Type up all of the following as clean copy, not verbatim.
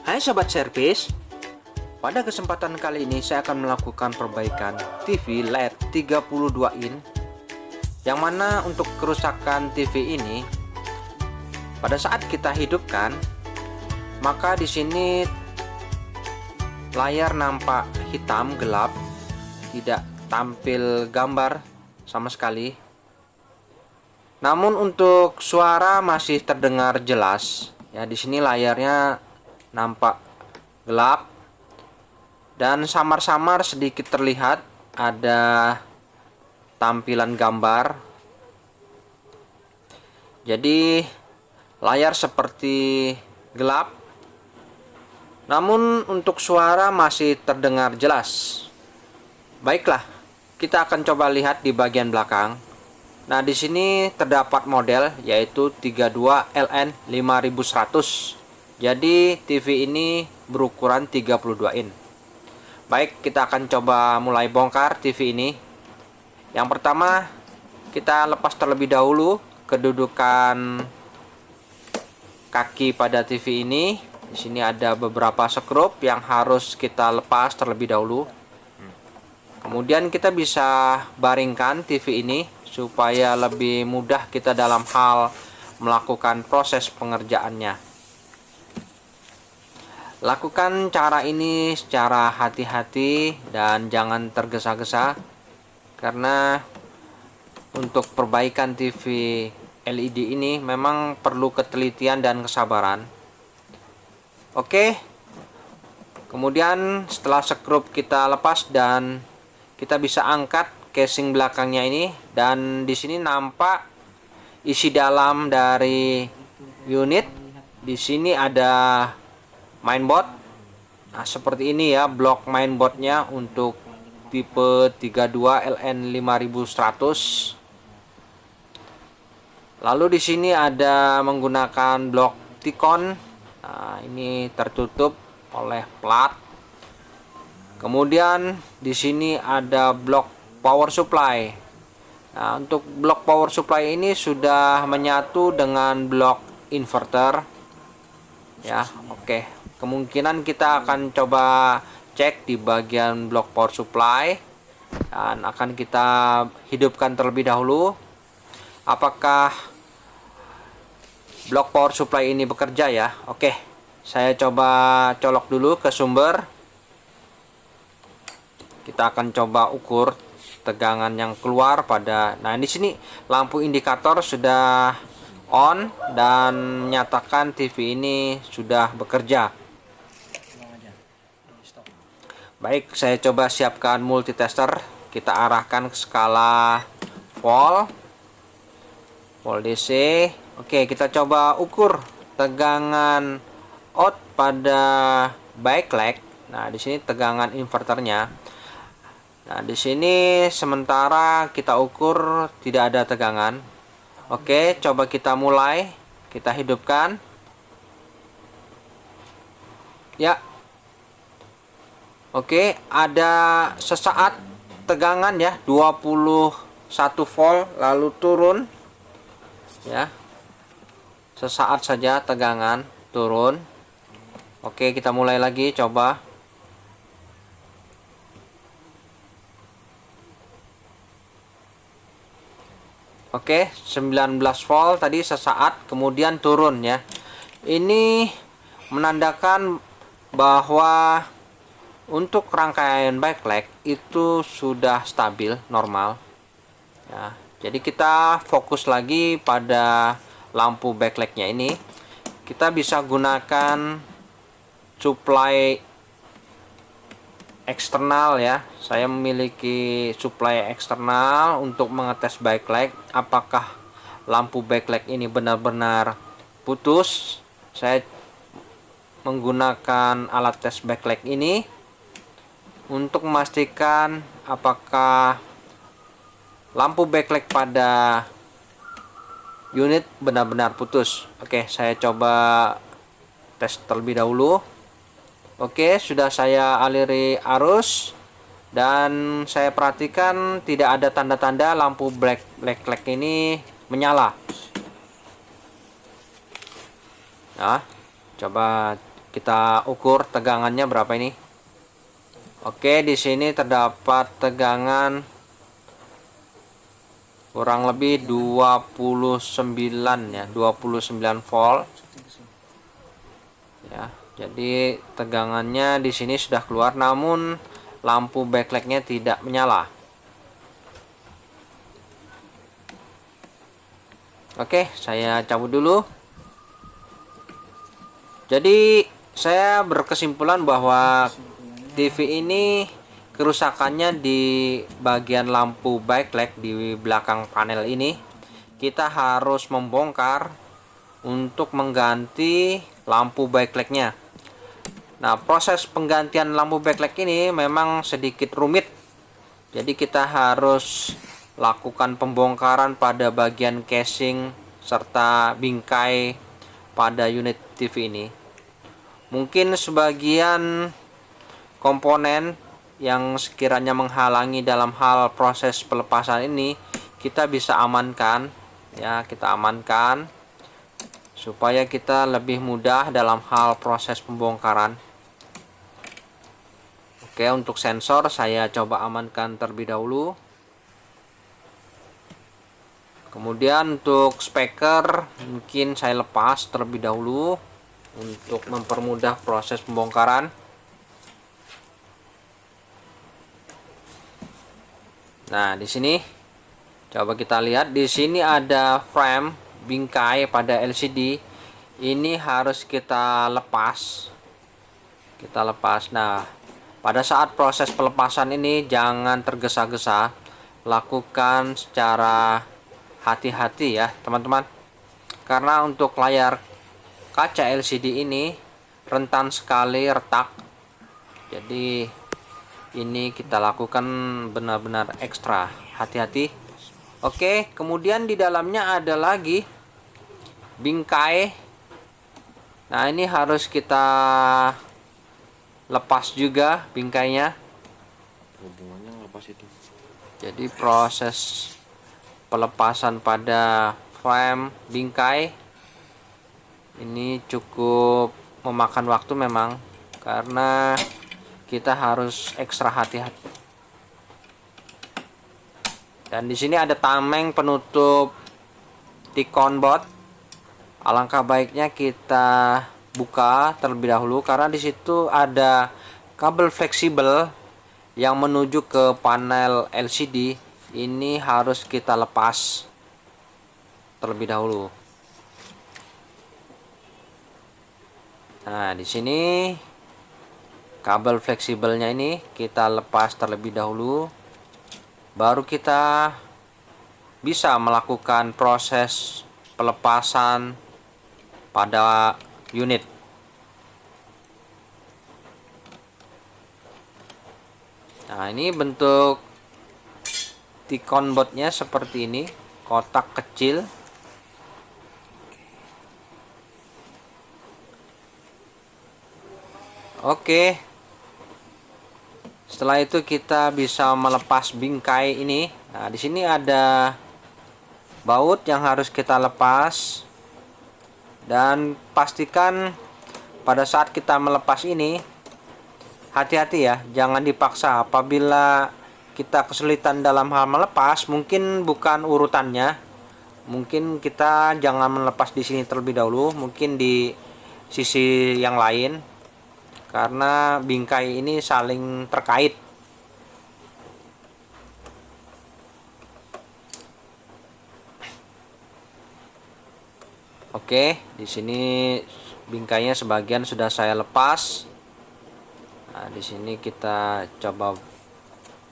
Hai sobat servis, pada kesempatan kali ini saya akan melakukan perbaikan TV LED 32 in, yang mana untuk kerusakan TV ini pada saat kita hidupkan, maka di sini layar nampak hitam gelap, tidak tampil gambar sama sekali. Namun untuk suara masih terdengar jelas. Ya, di sini layarnya nampak gelap dan samar-samar sedikit terlihat ada tampilan gambar. Jadi layar seperti gelap, namun untuk suara masih terdengar jelas. Baiklah, kita akan coba lihat di bagian belakang. Nah, di sini terdapat model yaitu 32LN5100. Jadi TV ini berukuran 32 in. Baik, kita akan coba mulai bongkar TV ini. Yang pertama, kita lepas terlebih dahulu kedudukan kaki pada TV ini. Di sini ada beberapa skrup yang harus kita lepas terlebih dahulu. Kemudian kita bisa baringkan TV ini supaya lebih mudah kita dalam hal melakukan proses pengerjaannya. Lakukan cara ini secara hati-hati dan jangan tergesa-gesa, karena untuk perbaikan TV LED ini memang perlu ketelitian dan kesabaran. Oke, kemudian setelah skrup kita lepas dan kita bisa angkat casing belakangnya ini, dan di sini nampak isi dalam dari unit. Di sini ada mainboard. Nah, seperti ini ya blok mainboardnya untuk tipe 32LN5100. Lalu di sini ada menggunakan blok Ticon. Nah, ini tertutup oleh plat. Kemudian di sini ada blok power supply. Nah, untuk blok power supply ini sudah menyatu dengan blok inverter. Ya, oke. Kemungkinan kita akan coba cek di bagian blok power supply dan akan kita hidupkan terlebih dahulu. Apakah blok power supply ini bekerja ya? Oke. Saya coba colok dulu ke sumber. Kita akan coba ukur tegangan yang keluar pada. Nah, di sini lampu indikator sudah on dan menyatakan TV ini sudah bekerja. Baik, saya coba siapkan multitester. Kita arahkan ke skala volt DC. Oke, kita coba ukur tegangan out pada backlight. Nah, di sini tegangan inverternya. Nah, di sini sementara kita ukur tidak ada tegangan. Oke, coba kita mulai. Kita hidupkan. Ya. Oke, ada sesaat tegangan ya, 21 volt lalu turun. Ya. Sesaat saja tegangan turun. Oke, kita mulai lagi coba. Oke, 19 volt tadi sesaat kemudian turun ya. Ini menandakan bahwa untuk rangkaian backlight itu sudah stabil, normal. Ya, jadi kita fokus lagi pada lampu backlightnya ini. Kita bisa gunakan supply eksternal ya. Saya memiliki supply eksternal untuk mengetes backlight apakah lampu backlight ini benar-benar putus. Saya menggunakan alat tes backlight ini untuk memastikan apakah lampu backlight pada unit benar-benar putus. Oke, saya coba tes terlebih dahulu. Oke, sudah saya aliri arus dan saya perhatikan tidak ada tanda-tanda lampu backlight ini menyala. Nah, coba kita ukur tegangannya berapa ini. Oke, di sini terdapat tegangan kurang lebih 29 ya, 29 volt. Ya, jadi tegangannya di sini sudah keluar, namun lampu backlightnya tidak menyala. Oke, saya cabut dulu. Jadi saya berkesimpulan bahwa TV ini kerusakannya di bagian lampu backlight di belakang panel ini. Kita harus membongkar untuk mengganti lampu backlightnya. Nah, proses penggantian lampu backlight ini memang sedikit rumit. Jadi kita harus lakukan pembongkaran pada bagian casing serta bingkai pada unit TV ini. Mungkin sebagian komponen yang sekiranya menghalangi dalam hal proses pelepasan ini kita bisa amankan ya, kita amankan supaya kita lebih mudah dalam hal proses pembongkaran. Oke, untuk sensor saya coba amankan terlebih dahulu. Kemudian untuk speaker mungkin saya lepas terlebih dahulu untuk mempermudah proses pembongkaran. Nah, di sini coba kita lihat, di sini ada frame bingkai pada LCD. Ini harus kita lepas. Kita lepas. Nah, pada saat proses pelepasan ini jangan tergesa-gesa. Lakukan secara hati-hati ya, teman-teman. Karena untuk layar kaca LCD ini rentan sekali retak. Jadi ini kita lakukan benar-benar ekstra hati-hati. Oke, kemudian di dalamnya ada lagi bingkai. Nah, ini harus kita lepas juga bingkainya. Hubungannya lepas itu. Jadi proses pelepasan pada frame bingkai ini cukup memakan waktu memang, karena kita harus ekstra hati-hati. Dan di sini ada tameng penutup Ticon board. Alangkah baiknya kita buka terlebih dahulu karena di situ ada kabel fleksibel yang menuju ke panel LCD. Ini harus kita lepas terlebih dahulu. Nah, di sini kabel fleksibelnya ini kita lepas terlebih dahulu, baru kita bisa melakukan proses pelepasan pada unit. Nah, ini bentuk Ticon boardnya seperti ini, kotak kecil. Oke, setelah itu kita bisa melepas bingkai ini. Nah, di sini ada baut yang harus kita lepas, dan pastikan pada saat kita melepas ini hati-hati ya, jangan dipaksa. Apabila kita kesulitan dalam hal melepas, mungkin bukan urutannya, mungkin kita jangan melepas di sini terlebih dahulu, mungkin di sisi yang lain, karena bingkai ini saling terkait. Oke, di sini bingkainya sebagian sudah saya lepas. Nah, di sini kita coba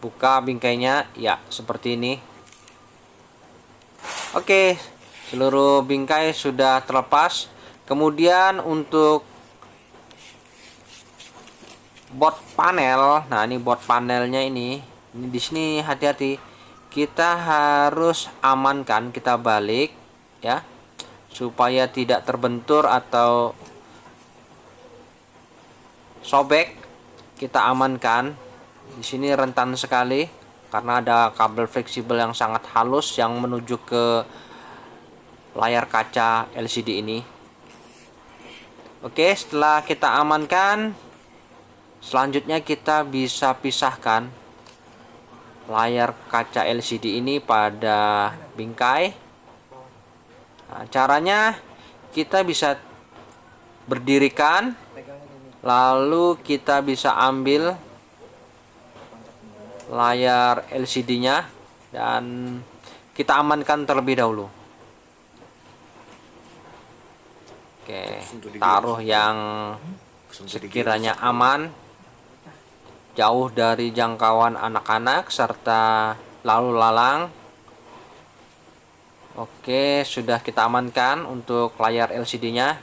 buka bingkainya, ya seperti ini. Oke, seluruh bingkai sudah terlepas. Kemudian untuk board panel, nah ini board panelnya ini di sini hati-hati. Kita harus amankan, kita balik ya, supaya tidak terbentur atau sobek. Kita amankan. Di sini rentan sekali karena ada kabel fleksibel yang sangat halus yang menuju ke layar kaca LCD ini. Oke, setelah kita amankan, selanjutnya kita bisa pisahkan layar kaca LCD ini pada bingkai. Nah, caranya kita bisa berdirikan, lalu kita bisa ambil layar LCD-nya dan kita amankan terlebih dahulu. Oke, taruh yang sekiranya aman, jauh dari jangkauan anak-anak serta lalu lalang. Oke, sudah kita amankan untuk layar LCD-nya.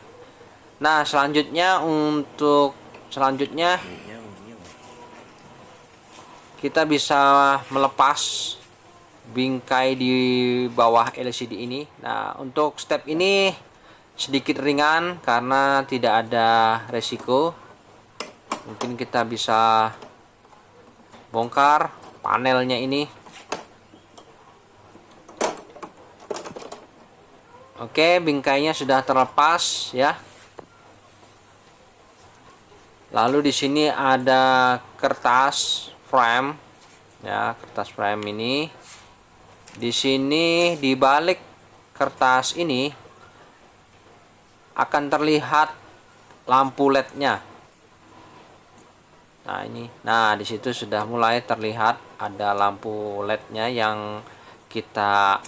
Nah, selanjutnya kita bisa melepas bingkai di bawah LCD ini. Nah, untuk step ini sedikit ringan karena tidak ada resiko. Mungkin kita bisa bongkar panelnya ini. Oke, bingkainya sudah terlepas ya. Lalu di sini ada kertas frame ya, kertas frame ini. Di sini di balik kertas ini akan terlihat lampu LED-nya. Nah, ini. Nah, di situ sudah mulai terlihat ada lampu LED-nya yang kita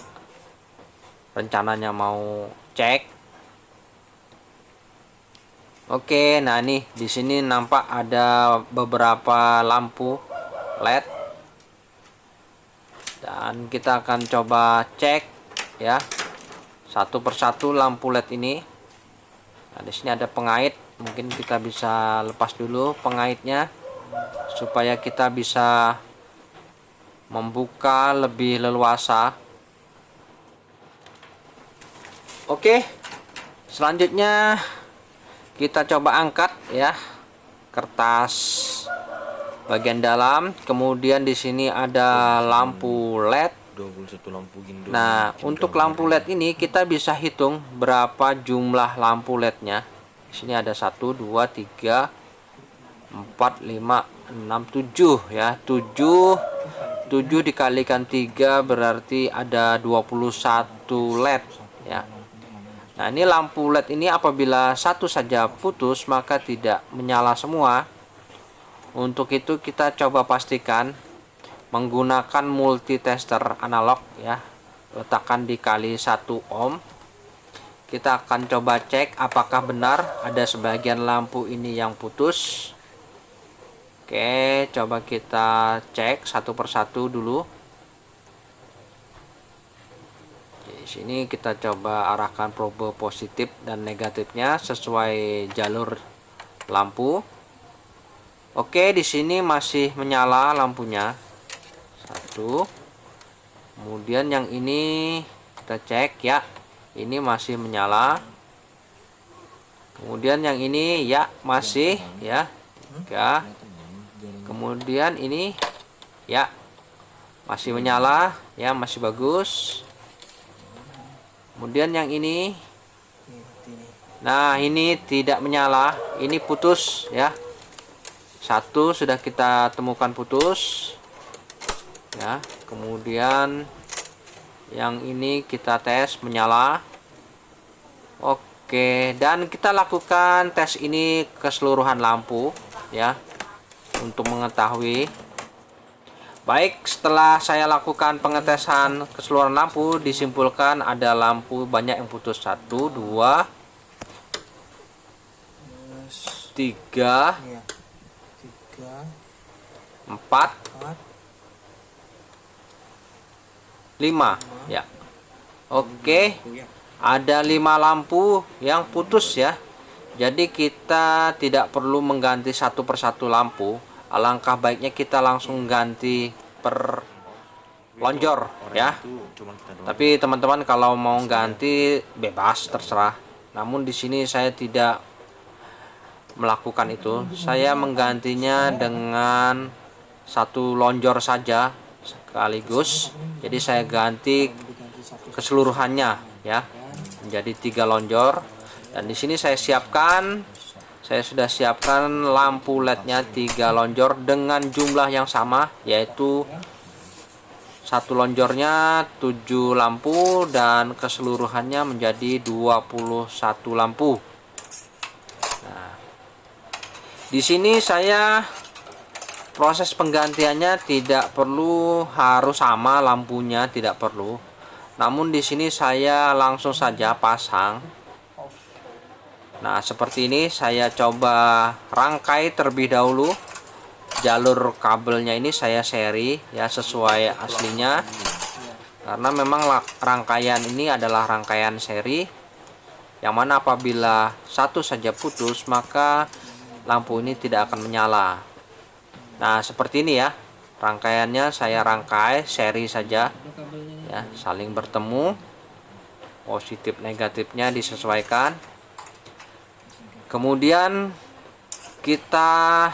rencananya mau cek. Oke, nah nih di sini nampak ada beberapa lampu LED dan kita akan coba cek ya satu persatu lampu LED ini. Nah, di sini ada pengait, mungkin kita bisa lepas dulu pengaitnya supaya kita bisa membuka lebih leluasa. Oke, selanjutnya kita coba angkat ya kertas bagian dalam, kemudian di sini ada lampu LED. 21 lampu gindo. Nah, untuk lampu LED ini kita bisa hitung berapa jumlah lampu LED-nya. Di sini ada 1 2 3 4 5 6 7 ya. 7 dikalikan 3 berarti ada 21 LED ya. Nah, ini lampu LED ini apabila satu saja putus maka tidak menyala semua. Untuk itu kita coba pastikan menggunakan multitester analog ya. Letakkan dikali 1 ohm. Kita akan coba cek apakah benar ada sebagian lampu ini yang putus. Oke, coba kita cek satu persatu dulu. Di sini kita coba arahkan probe positif dan negatifnya sesuai jalur lampu. Oke, di sini masih menyala lampunya. Satu. Kemudian yang ini kita cek ya. Ini masih menyala. Kemudian yang ini ya masih ya. 3. Kemudian ini ya masih menyala ya, masih bagus. Kemudian yang ini, nah ini tidak menyala, ini putus ya. Satu sudah kita temukan putus ya. Kemudian yang ini kita tes menyala. Oke, dan kita lakukan tes ini keseluruhan lampu ya untuk mengetahui. Baik, setelah saya lakukan pengetesan keseluruhan lampu, disimpulkan ada lampu banyak yang putus. 1 2 3 4 5 ya. Oke, ada 5 lampu yang putus ya. Jadi kita tidak perlu mengganti satu persatu lampu. Alangkah baiknya kita langsung ganti per lonjor ya. Tapi teman-teman kalau mau ganti bebas terserah. Namun di sini saya tidak melakukan itu. Saya menggantinya dengan satu lonjor saja sekaligus. Jadi saya ganti keseluruhannya ya menjadi 3 lonjor. Dan di sini saya sudah siapkan lampu LED-nya 3 lonjor dengan jumlah yang sama, yaitu satu lonjornya 7 lampu dan keseluruhannya menjadi 21 lampu. Nah, di sini saya proses penggantiannya tidak perlu harus sama lampunya, tidak perlu. Namun di sini saya langsung saja pasang. Nah, seperti ini saya coba rangkai terlebih dahulu. Jalur kabelnya ini saya seri ya sesuai aslinya. Karena memang rangkaian ini adalah rangkaian seri, yang mana apabila satu saja putus maka lampu ini tidak akan menyala. Nah, seperti ini ya. Rangkaiannya saya rangkai seri saja ya, saling bertemu, positif negatifnya disesuaikan. Kemudian kita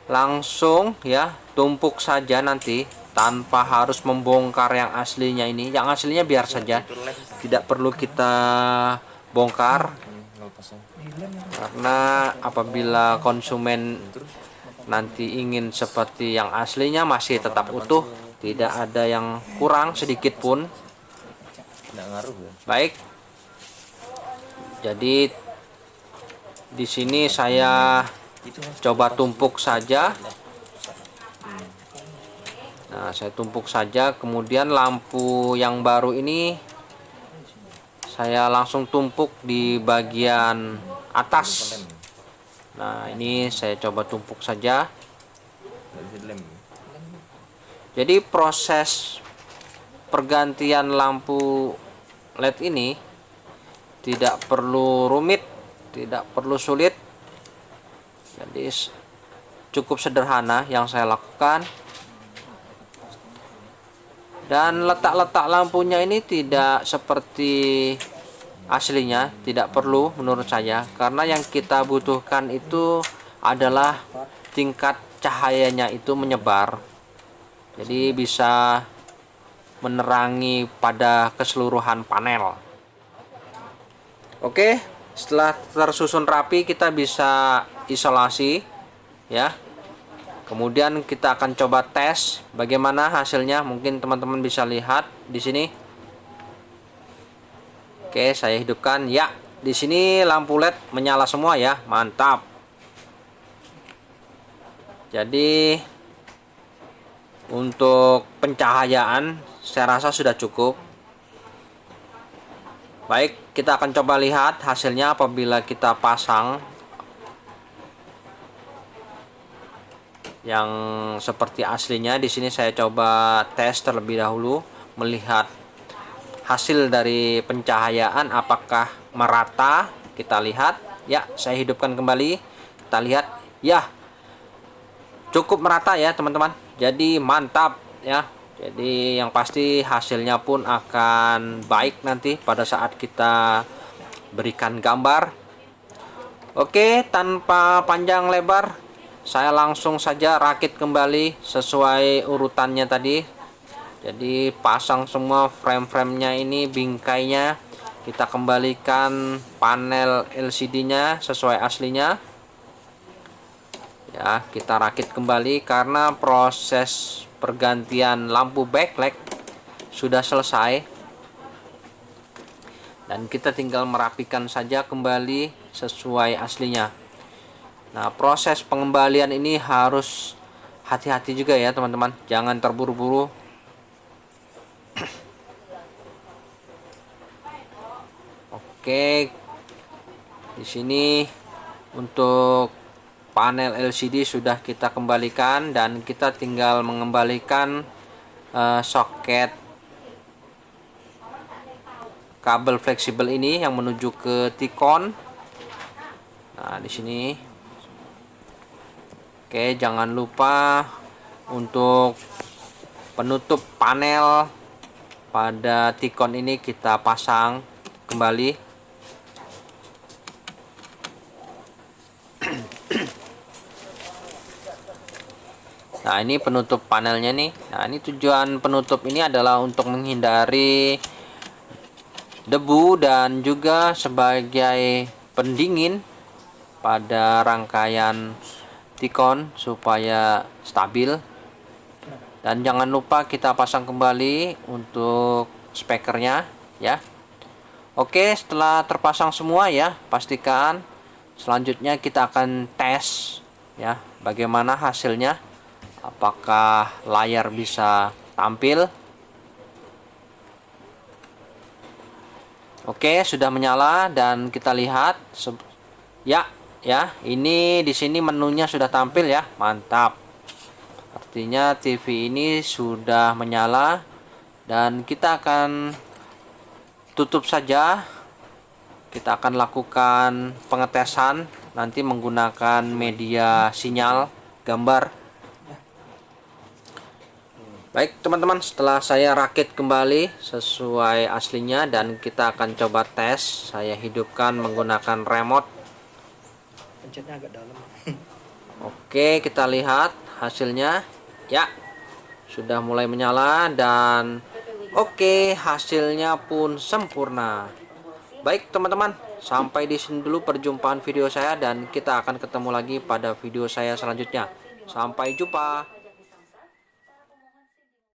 langsung ya tumpuk saja nanti, tanpa harus membongkar yang aslinya ini. Yang aslinya biar saja, tidak perlu kita bongkar, karena apabila konsumen nanti ingin seperti yang aslinya masih tetap utuh, tidak ada yang kurang sedikit pun. Baik, jadi di sini saya coba tumpuk saja. Nah, saya tumpuk saja, kemudian lampu yang baru ini saya langsung tumpuk di bagian atas. Nah, ini saya coba tumpuk saja. Jadi proses pergantian lampu LED ini tidak perlu rumit, tidak perlu sulit. Jadi cukup sederhana yang saya lakukan. Dan letak-letak lampunya ini tidak seperti aslinya, tidak perlu menurut saya, karena yang kita butuhkan itu adalah tingkat cahayanya itu menyebar, jadi bisa menerangi pada keseluruhan panel. Oke, setelah tersusun rapi kita bisa isolasi ya. Kemudian kita akan coba tes bagaimana hasilnya. Mungkin teman-teman bisa lihat di sini. Oke, saya hidupkan ya. Di sini lampu LED menyala semua ya, mantap. Jadi untuk pencahayaan saya rasa sudah cukup. Baik, kita akan coba lihat hasilnya apabila kita pasang yang seperti aslinya. Di sini saya coba tes terlebih dahulu, melihat hasil dari pencahayaan apakah merata. Kita lihat ya, saya hidupkan kembali, kita lihat ya, cukup merata ya teman-teman, jadi mantap ya. Jadi yang pasti hasilnya pun akan baik nanti pada saat kita berikan gambar. Oke, tanpa panjang lebar saya langsung saja rakit kembali sesuai urutannya tadi. Jadi pasang semua frame-framenya ini, bingkainya kita kembalikan, panel LCD-nya sesuai aslinya. Ya, kita rakit kembali karena proses pergantian lampu backlight sudah selesai. Dan kita tinggal merapikan saja kembali sesuai aslinya. Nah, proses pengembalian ini harus hati-hati juga ya teman-teman, jangan terburu-buru. Oke, di sini untuk panel LCD sudah kita kembalikan, dan kita tinggal mengembalikan soket kabel fleksibel ini yang menuju ke T-con. Nah, di sini. Oke, jangan lupa untuk penutup panel pada T-con ini kita pasang kembali. Nah, ini penutup panelnya nih. Nah, ini tujuan penutup ini adalah untuk menghindari debu dan juga sebagai pendingin pada rangkaian Tikon supaya stabil. Dan jangan lupa kita pasang kembali untuk speakernya ya. Oke, setelah terpasang semua ya, pastikan selanjutnya kita akan tes ya bagaimana hasilnya, apakah layar bisa tampil. Oke, sudah menyala dan kita lihat ya, ini di sini menunya sudah tampil ya. Mantap. Artinya TV ini sudah menyala dan kita akan tutup saja. Kita akan lakukan pengetesan nanti menggunakan media sinyal gambar. Baik teman-teman, setelah saya rakit kembali sesuai aslinya dan kita akan coba tes. Saya hidupkan menggunakan remote. Pencetnya agak dalam. Oke, kita lihat hasilnya. Ya, sudah mulai menyala dan oke, hasilnya pun sempurna. Baik teman-teman, sampai di sini dulu perjumpaan video saya dan kita akan ketemu lagi pada video saya selanjutnya. Sampai jumpa.